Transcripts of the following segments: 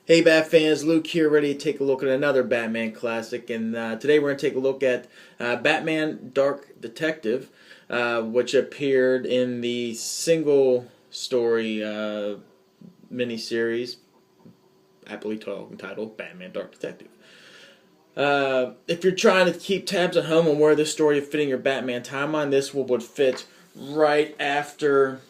Hey Bat fans, Luke here, ready to take a look at another Batman classic, and today we're going to take a look at Batman Dark Detective, which appeared in the single story miniseries, aptly entitled Batman Dark Detective. If you're trying to keep tabs at home on where this story is fitting your Batman timeline, this would fit right after,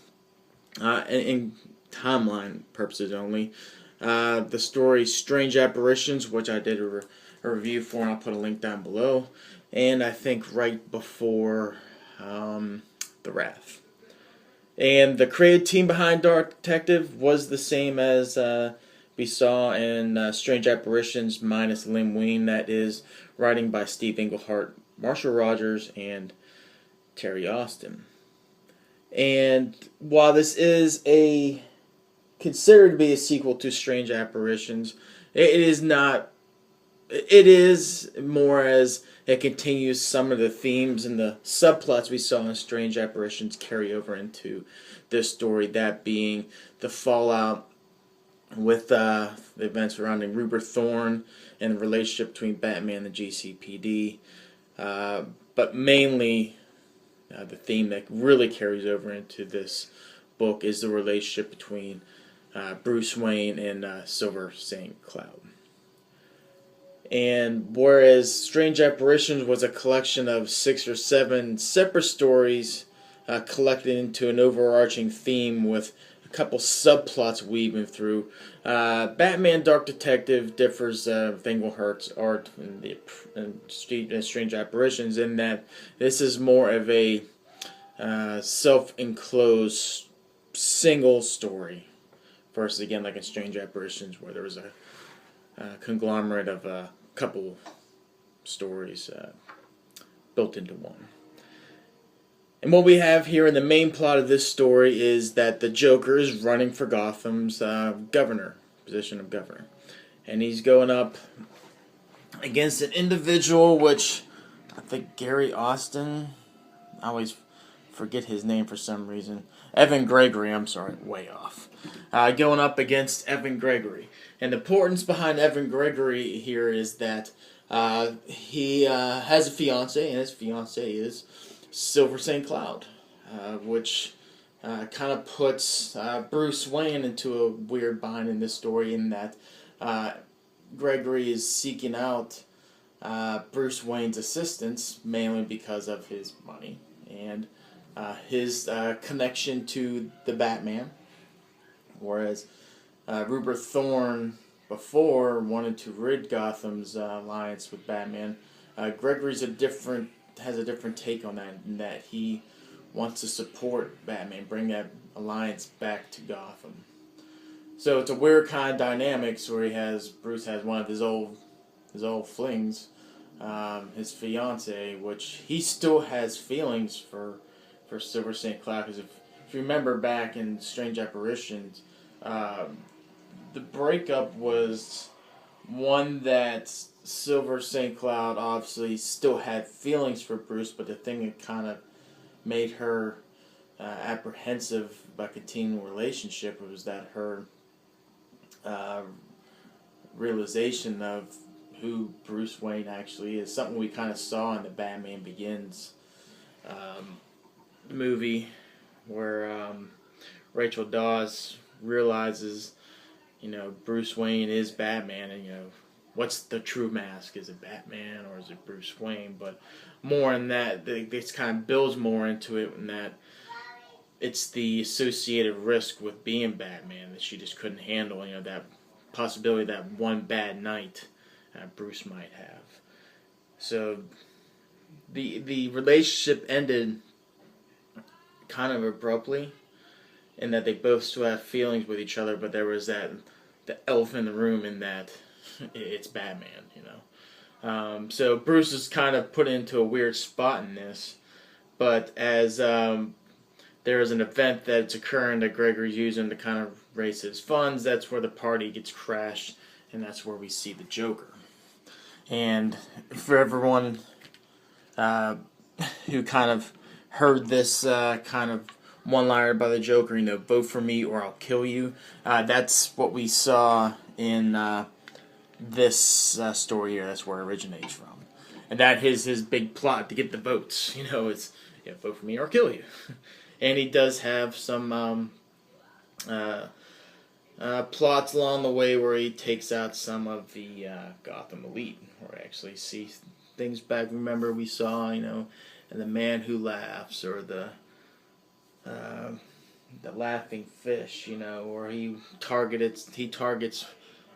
in timeline purposes only, the story Strange Apparitions, which I did a review for, and I'll put a link down below. And I think right before The Wrath. And the creative team behind Dark Detective was the same as we saw in Strange Apparitions, minus Lim Wein. That is writing by Steve Englehart, Marshall Rogers, and Terry Austin. And while this is considered to be a sequel to Strange Apparitions, it is not. It is more as it continues some of the themes and the subplots we saw in Strange Apparitions carry over into this story. That being the fallout with the events surrounding Rupert Thorne and the relationship between Batman and the GCPD, but mainly the theme that really carries over into this book is the relationship between Bruce Wayne and Silver St. Cloud. And whereas Strange Apparitions was a collection of 6 or 7 separate stories collected into an overarching theme with a couple subplots weaving through, Batman Dark Detective differs with Englehart's art in Strange Apparitions in that this is more of a self-enclosed single story versus, again, like in Strange Apparitions, where there was a conglomerate of a couple stories built into one. And what we have here in the main plot of this story is that the Joker is running for Gotham's position of governor. And he's going up against an individual, which I think Gary Austin, I always forget his name for some reason. Evan Gregory, I'm sorry, way off. Going up against Evan Gregory. And the importance behind Evan Gregory here is that he has a fiance, and his fiance is Silver St. Cloud, which kind of puts Bruce Wayne into a weird bind in this story in that Gregory is seeking out Bruce Wayne's assistance mainly because of his money and his connection to the Batman, whereas Rupert Thorne before wanted to rid Gotham's alliance with Batman. Gregory's has a different take on that, in that he wants to support Batman, bring that alliance back to Gotham. So it's a weird kind of dynamics where Bruce has one of his old flings, his fiance, which he still has feelings for Silver St. Cloud, because if you remember back in Strange Apparitions, the breakup was one that Silver St. Cloud obviously still had feelings for Bruce, but the thing that kind of made her apprehensive about continuing the relationship was that her realization of who Bruce Wayne actually is, something we kind of saw in the Batman Begins movie, where Rachel Dawes realizes, Bruce Wayne is Batman, and what's the true mask? Is it Batman or is it Bruce Wayne? But more in that, this kind of builds more into it, in that it's the associated risk with being Batman that she just couldn't handle. That possibility that one bad night Bruce might have. So the relationship ended kind of abruptly, in that they both still have feelings with each other, but there was the elephant in the room in that it's Batman, So Bruce is kind of put into a weird spot in this, but as there is an event that's occurring that Gregory's using to kind of raise his funds, that's where the party gets crashed, and that's where we see the Joker. And for everyone who kind of heard this kind of one-liner by the Joker, vote for me or I'll kill you. That's what we saw in this story here. That's where it originates from. And that is his big plot to get the votes. It's vote for me or kill you. And he does have some plots along the way where he takes out some of the Gotham elite, where we actually see things back. Remember, we saw, and the man who laughs, or the laughing fish, or he targets.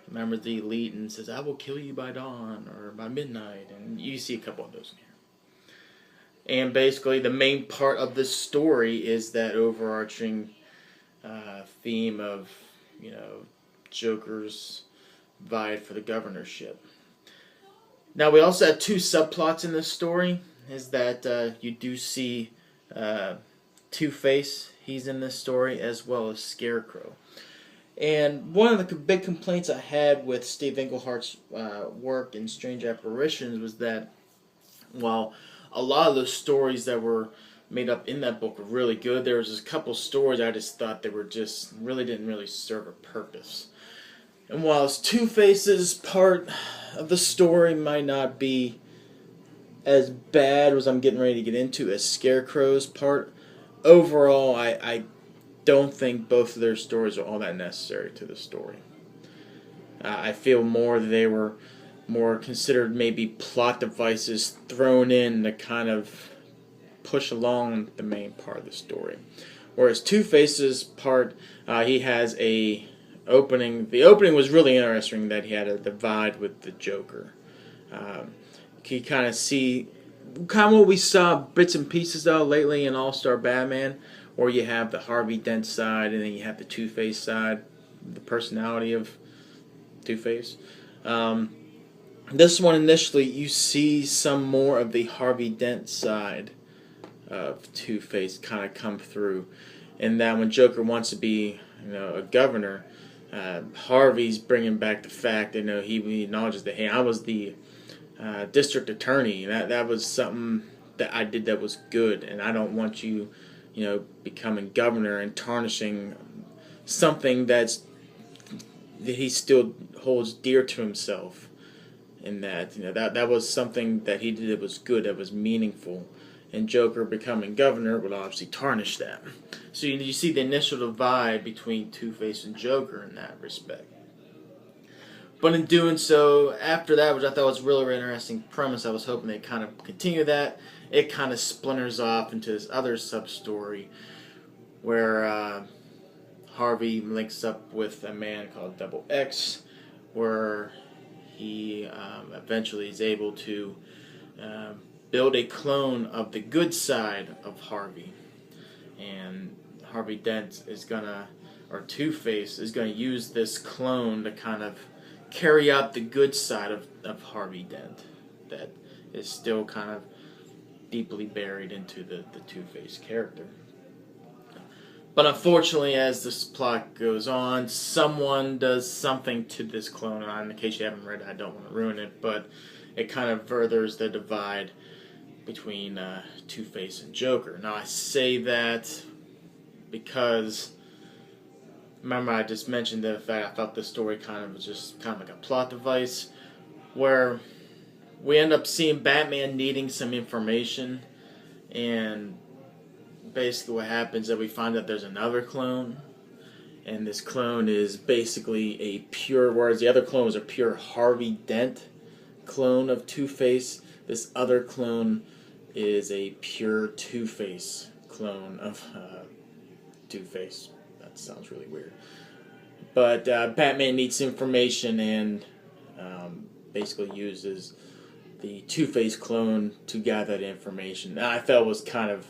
Remember the elite and says, "I will kill you by dawn or by midnight," and you see a couple of those in here. And basically, the main part of this story is that overarching theme of Joker's vie for the governorship. Now, we also have two subplots in this story. Is that you do see Two-Face? He's in this story, as well as Scarecrow. And one of the big complaints I had with Steve Englehart's work in Strange Apparitions was that, while a lot of those stories that were made up in that book were really good, there was a couple stories I just thought they were just didn't really serve a purpose. And while Two-Face's part of the story might not be as bad as I'm getting ready to get into as Scarecrow's part, overall I don't think both of their stories are all that necessary to the story. I feel more that they were more considered maybe plot devices thrown in to kind of push along the main part of the story. Whereas Two-Face's part, he has a opening. The opening was really interesting, that he had a divide with the Joker. You kind of what we saw bits and pieces of lately in All-Star Batman, where you have the Harvey Dent side, and then you have the Two-Face side, the personality of Two-Face. This one, initially, you see some more of the Harvey Dent side of Two-Face kind of come through. And that when Joker wants to be, a governor, Harvey's bringing back the fact that, he acknowledges that, hey, I was the district attorney. That was something that I did that was good, and I don't want you, becoming governor and tarnishing something that he still holds dear to himself. In that, that was something that he did that was good, that was meaningful. And Joker becoming governor would obviously tarnish that. So you see the initial divide between Two-Face and Joker in that respect. But in doing so, after that, which I thought was a really interesting premise, I was hoping they'd kind of continue that. It kind of splinters off into this other sub-story where Harvey links up with a man called Double X, where he eventually is able to build a clone of the good side of Harvey. And Harvey Dent is or Two-Face is gonna use this clone to kind of carry out the good side of Harvey Dent that is still kind of deeply buried into the Two-Face character. But unfortunately, as this plot goes on, someone does something to this clone. And in case you haven't read it, I don't want to ruin it, but it kind of furthers the divide between Two-Face and Joker. Now, I say that because, remember, I just mentioned the fact I thought this story was just kind of like a plot device, where we end up seeing Batman needing some information, and basically what happens is that we find out there's another clone, and this clone is basically a pure, whereas the other clone was a pure Harvey Dent clone of Two-Face, this other clone is a pure Two-Face clone of Two-Face. That sounds really weird. But Batman needs information and basically uses the Two-Face clone to gather that information. And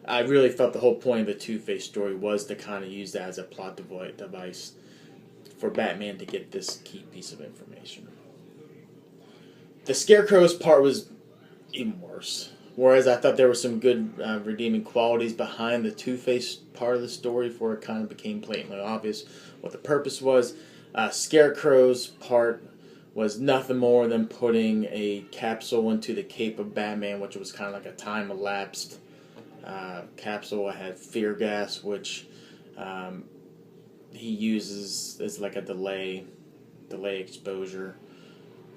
I really felt the whole point of the Two-Face story was to kind of use that as a plot device for Batman to get this key piece of information. The Scarecrow's part was even worse. Whereas I thought there were some good redeeming qualities behind the Two-Face part of the story, before it kind of became blatantly obvious what the purpose was. Scarecrow's part was nothing more than putting a capsule into the cape of Batman, which was kind of like a time-elapsed capsule. It had fear gas, which he uses as like a delay delay exposure,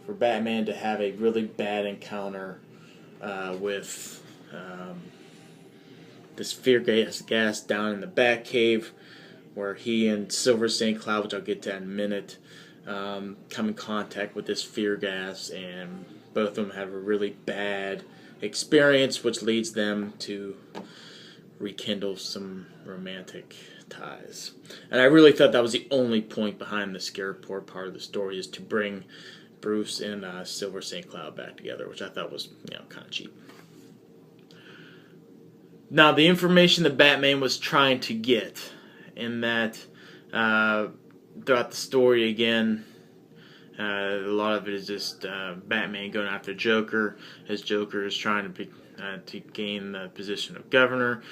for Batman to have a really bad encounter with this fear gas down in the Batcave, where he and Silver St. Cloud, which I'll get to in a minute, come in contact with this fear gas, and both of them have a really bad experience, which leads them to rekindle some romantic ties. And I really thought that was the only point behind the Scarecrow part of the story, is to bring Bruce and Silver St. Cloud back together, which I thought was, kind of cheap. Now, the information that Batman was trying to get, in that throughout the story again, a lot of it is just Batman going after Joker, as Joker is trying to gain the position of governor.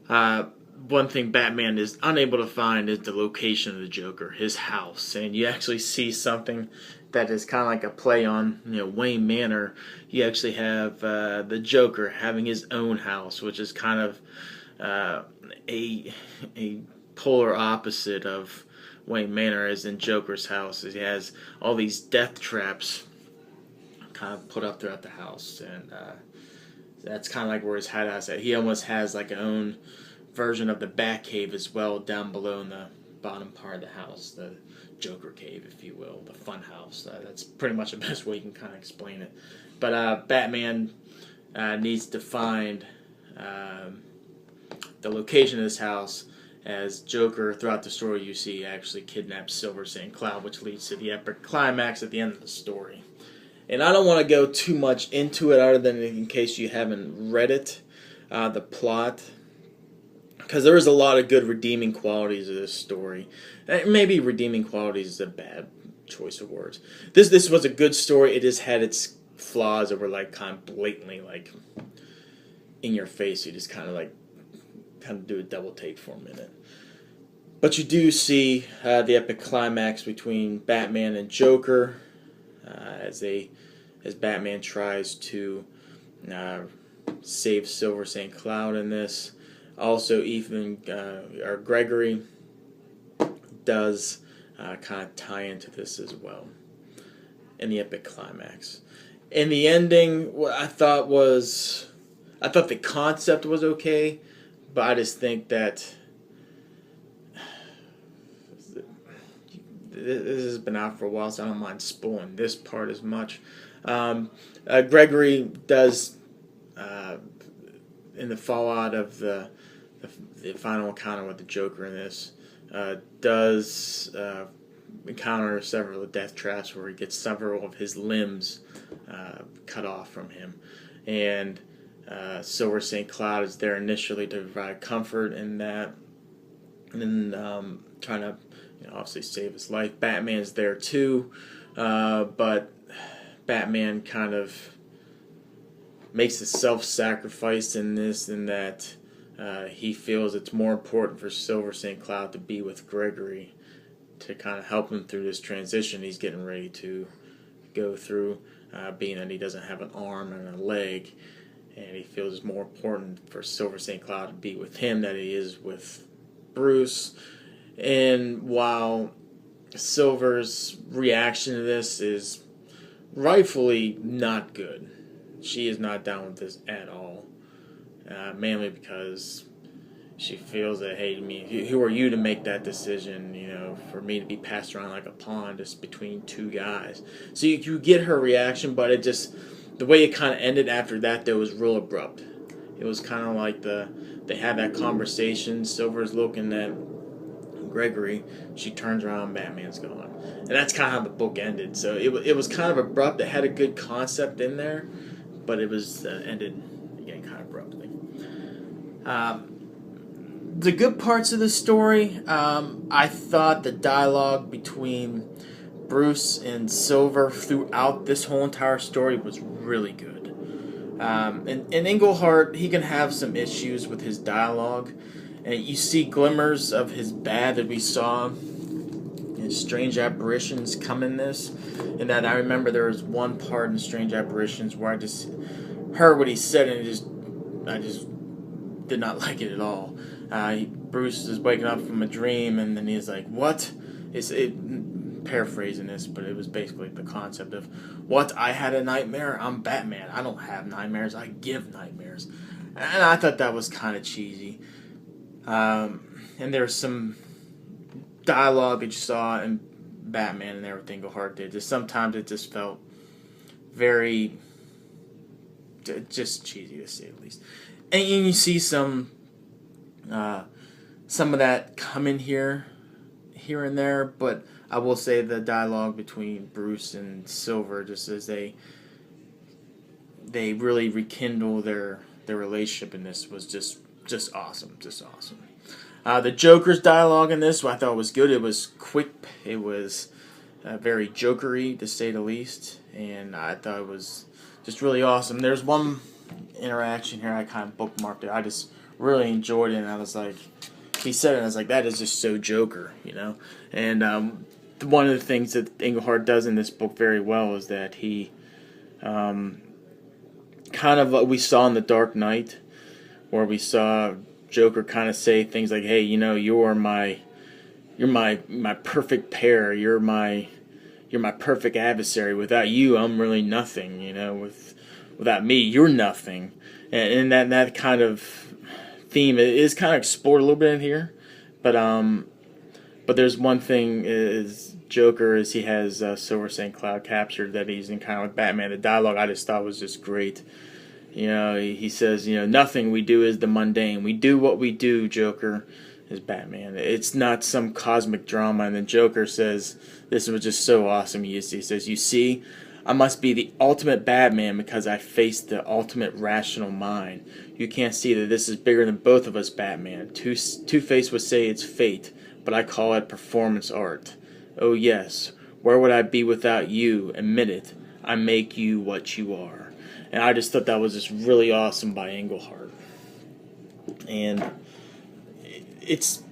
One thing Batman is unable to find is the location of the Joker, his house, and you actually see something that is kind of like a play on Wayne Manor. You actually have the Joker having his own house, which is kind of a polar opposite of Wayne Manor, as in Joker's house. He has all these death traps kind of put up throughout the house, and that's kind of like where his hideout's at. He almost has like an own version of the Batcave as well down below in the bottom part of the house, the Joker cave, if you will, the fun house. That's pretty much the best way you can kind of explain it. But Batman needs to find the location of this house, as Joker, throughout the story, you see actually kidnaps Silver St. Cloud, which leads to the epic climax at the end of the story. And I don't want to go too much into it, other than in case you haven't read it, the plot, because there is a lot of good redeeming qualities of this story. Maybe redeeming qualities is a bad choice of words. This was a good story. It just had its flaws that were like kind of blatantly like in your face. You just kind of do a double take for a minute. But you do see the epic climax between Batman and Joker, as Batman tries to save Silver St. Cloud in this. Also, Gregory does kind of tie into this as well, in the epic climax. In the ending, what I thought the concept was okay, but I just think that this has been out for a while, so I don't mind spoiling this part as much. Gregory does, in the fallout of the final encounter with the Joker in this, does encounter several death traps where he gets several of his limbs cut off from him. And Silver St. Cloud is there initially to provide comfort in that, and then trying to obviously save his life. Batman's there too, but Batman kind of makes a self-sacrifice in this, in that he feels it's more important for Silver St. Cloud to be with Gregory to kind of help him through this transition he's getting ready to go through, being that he doesn't have an arm and a leg, and he feels it's more important for Silver St. Cloud to be with him than he is with Bruce. And while Silver's reaction to this is rightfully not good, she is not down with this at all. Mainly because she feels that, hey, who are you to make that decision, for me to be passed around like a pawn just between two guys. So you get her reaction, but it just, the way it kind of ended after that, though, was real abrupt. It was kind of like they had that conversation, Silver's looking at Gregory, she turns around, Batman's gone. And that's kind of how the book ended. So it was kind of abrupt. It had a good concept in there, but it was ended again kind of abruptly. The good parts of the story, I thought the dialogue between Bruce and Silver throughout this whole entire story was really good. And Englehart, he can have some issues with his dialogue, and you see glimmers of his bad that we saw in Strange Apparitions come in this. And that I remember there was one part in Strange Apparitions where I just heard what he said, and I just did not like it at all. Bruce is waking up from a dream, and then he's like, "What?" paraphrasing this, but it was basically the concept of, what, I had a nightmare? I'm Batman. I don't have nightmares. I give nightmares. And I thought that was kind of cheesy. And there's some dialogue that you saw in Batman and everything Englehart did. Just sometimes it just felt very just cheesy, to say the least. And you see some of that come in here and there, but I will say the dialogue between Bruce and Silver, just as they really rekindle their relationship in this, was just awesome, The Joker's dialogue in this, I thought was good. It was quick. It was very Jokery, to say the least, and I thought it was just really awesome. There's one interaction here I kind of bookmarked it. I just really enjoyed it, and I was like, he said it, and I was like, that is just so Joker, And one of the things that Englehart does in this book very well is that he kind of what we saw in The Dark Knight, where we saw Joker kind of say things like, "Hey, you're my perfect pair. You're my perfect adversary. Without you, I'm really nothing. Without me, you're nothing." And that kind of theme is kind of explored a little bit in here, but there's one thing is Joker is he has Silver St. Cloud captured, that he's in kind of like Batman. The dialogue I just thought was just great. He says, nothing we do is the mundane. We do what we do, Joker, is Batman. It's not some cosmic drama. And then Joker says, this was just so awesome. He says, you see, I must be the ultimate Batman because I face the ultimate rational mind. You can't see that this is bigger than both of us, Batman. Two-Face would say it's fate, but I call it performance art. Oh yes, where would I be without you? Admit it. I make you what you are. And I just thought that was just really awesome by Englehart. And it's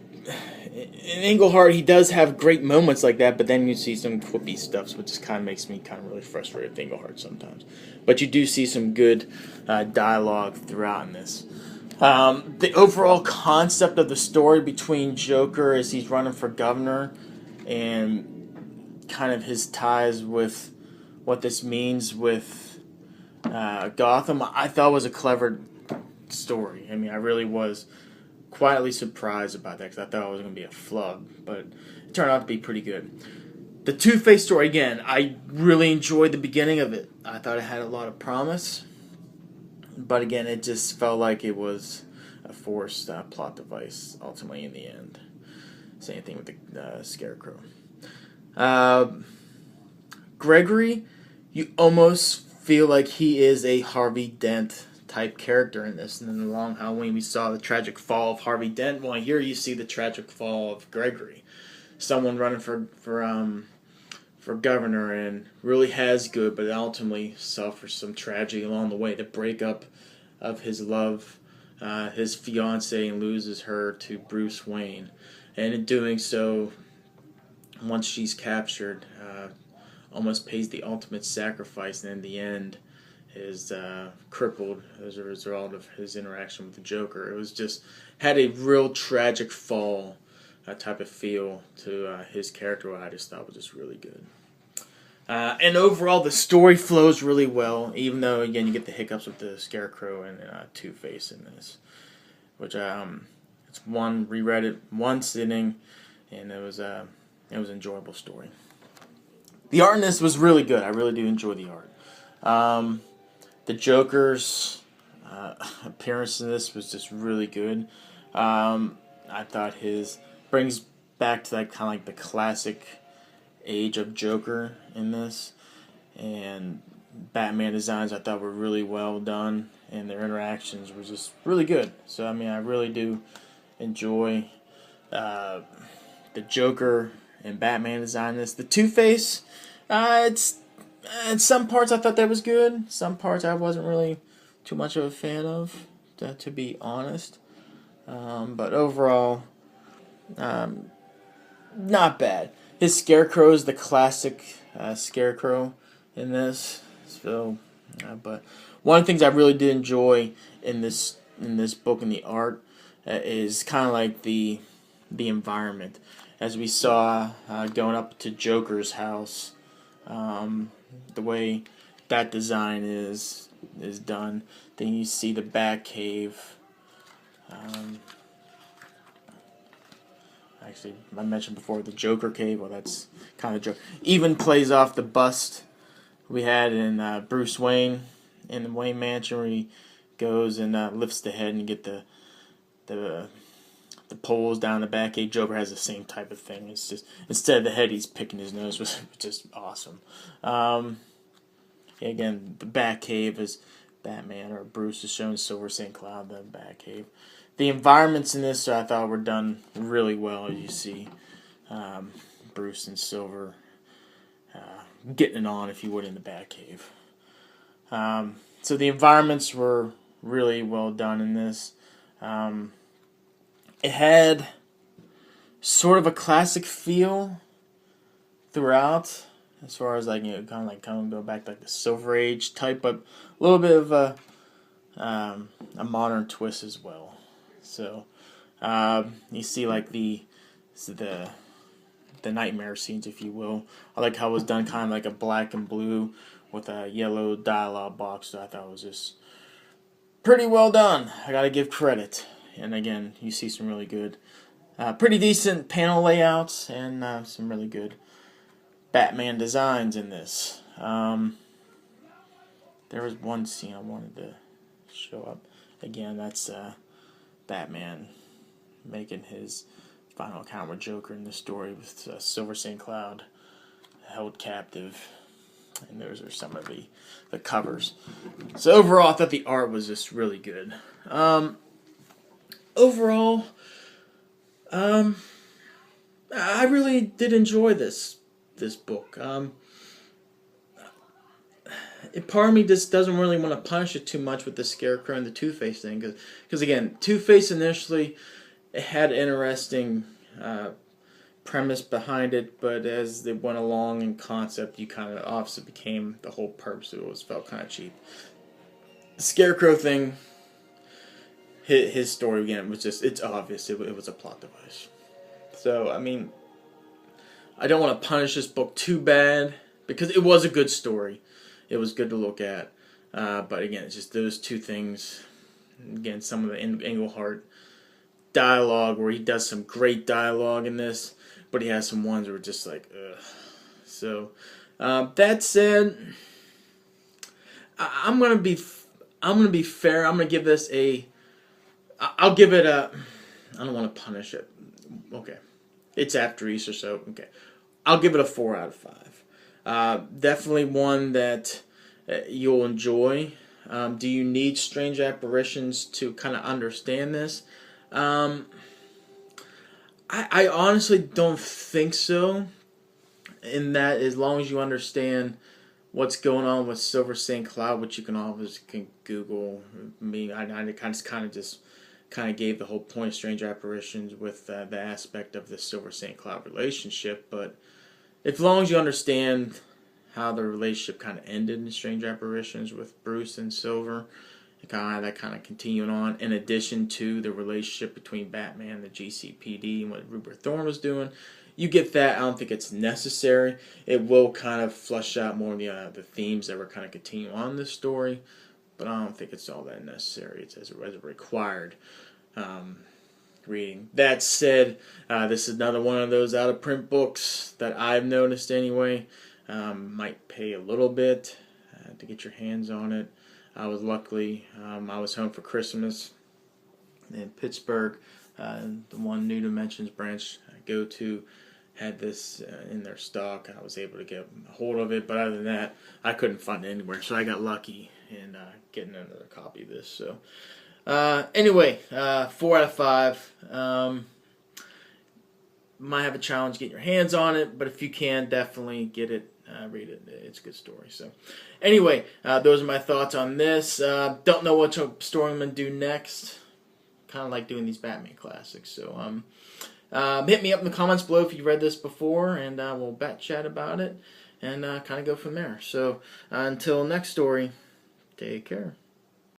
in Englehart, he does have great moments like that, but then you see some quippy stuff, which just kind of makes me kind of really frustrated with Englehart sometimes. But you do see some good dialogue throughout in this. The overall concept of the story between Joker as he's running for governor and kind of his ties with what this means with Gotham, I thought was a clever story. I mean, I really was quietly surprised about that because I thought it was going to be a flub, but it turned out to be pretty good. The Two-Face story, again, I really enjoyed the beginning of it. I thought it had a lot of promise, but again, it just felt like it was a forced plot device ultimately in the end. Same thing with the Scarecrow. Gregory, you almost feel like he is a Harvey Dent type character in this. And in the Long Halloween, we saw the tragic fall of Harvey Dent. Well, here you see the tragic fall of Gregory, someone running for governor and really has good, but ultimately suffers some tragedy along the way. The breakup of his love, his fiancée, and loses her to Bruce Wayne, and in doing so, once she's captured, almost pays the ultimate sacrifice, and in the end is crippled as a result of his interaction with the Joker. It was just had a real tragic fall type of feel to his character, what I just thought was just really good. And overall, the story flows really well, even though, again, you get the hiccups with the Scarecrow and Two-Face in this, which it's one, reread it one sitting, and it was an enjoyable story. The art in this was really good. I really do enjoy the art. The Joker's appearance in this was just really good. I thought his brings back to that kind of like the classic age of Joker in this, and Batman designs I thought were really well done, and their interactions were just really good. So I mean, I really do enjoy the Joker and Batman design in this. The Two-Face, it's in some parts I thought that was good. Some parts I wasn't really too much of a fan of, to be honest. But overall, not bad. His Scarecrow is the classic Scarecrow in this. So, but one of the things I really did enjoy in this book and the art is kind of like the environment. as we saw going up to Joker's house. The way that design is done. Then you see the Batcave. Actually, I mentioned before the Joker cave. Well, that's kind of joke. Even plays off the bust we had in Bruce Wayne in the Wayne Mansion, where he goes and lifts the head and you get the poles down the Batcave. Joker has the same type of thing. It's just instead of the head, he's picking his nose, which is just awesome. Again, the Batcave is Batman or Bruce is showing Silver St. Cloud, the Batcave. The environments in this I thought were done really well. You see Bruce and Silver getting it on, if you would, in the Batcave. So the environments were really well done in this. It had sort of a classic feel throughout, as far as kind of go back to like the Silver Age type, but a little bit of a modern twist as well. So you see like the nightmare scenes, if you will. I like how it was done kind of like a black and blue with a yellow dialogue box. So I thought it was just pretty well done. I gotta give credit. And again, you see some really good, pretty decent panel layouts and some really good Batman designs in this. There was one scene I wanted to show up. Again, that's Batman making his final encounter with Joker in this story with Silver St. Cloud held captive. And those are some of the covers. So overall, I thought the art was just really good. Overall, I really did enjoy this book. Part of me just doesn't really want to punish it too much with the Scarecrow and the Two-Face thing, because again, Two-Face initially it had interesting premise behind it, but as they went along in concept, you kind of obviously became the whole purpose of it felt kind of cheap. The Scarecrow thing, his story again was just, it's obvious it was a plot device. So I mean, I don't want to punish this book too bad because it was a good story. It was good to look at, but again, it's just those two things. Again, some of the Englehart dialogue where he does some great dialogue in this, but he has some ones where just like, ugh. So that said, I'm gonna be fair. I'm gonna give this I'll give it a. I don't want to punish it. Okay, it's after Easter, so okay. I'll give it a 4 out of 5. Definitely one that you'll enjoy. Do you need Strange Apparitions to kind of understand this? I honestly don't think so. In that, as long as you understand what's going on with Silver St. Cloud, which you can always Google. I kind of gave the whole point of Strange Apparitions with the aspect of the Silver St. Cloud relationship. But as long as you understand how the relationship kind of ended in Strange Apparitions with Bruce and Silver, and kind of that kind of continuing on, in addition to the relationship between Batman and the GCPD and what Rupert Thorne was doing, you get that. I don't think it's necessary. It will kind of flush out more of the themes that were kind of continuing on this story, but I don't think it's all that necessary. It's as a required reading. That said, this is another one of those out-of-print books that I've noticed anyway. Might pay a little bit to get your hands on it. I was luckily, I was home for Christmas in Pittsburgh. The one New Dimensions branch I go to had this in their stock. I was able to get a hold of it, but other than that, I couldn't find it anywhere. So I got lucky in getting another copy of this. So anyway, 4 out of 5. Might have a challenge getting your hands on it, but if you can, definitely get it, read it. It's a good story. So anyway, those are my thoughts on this. Don't know what story I'm going to do next. Kind of like doing these Batman classics. So hit me up in the comments below if you read this before, and we'll chat about it and kind of go from there. So until next story, take care.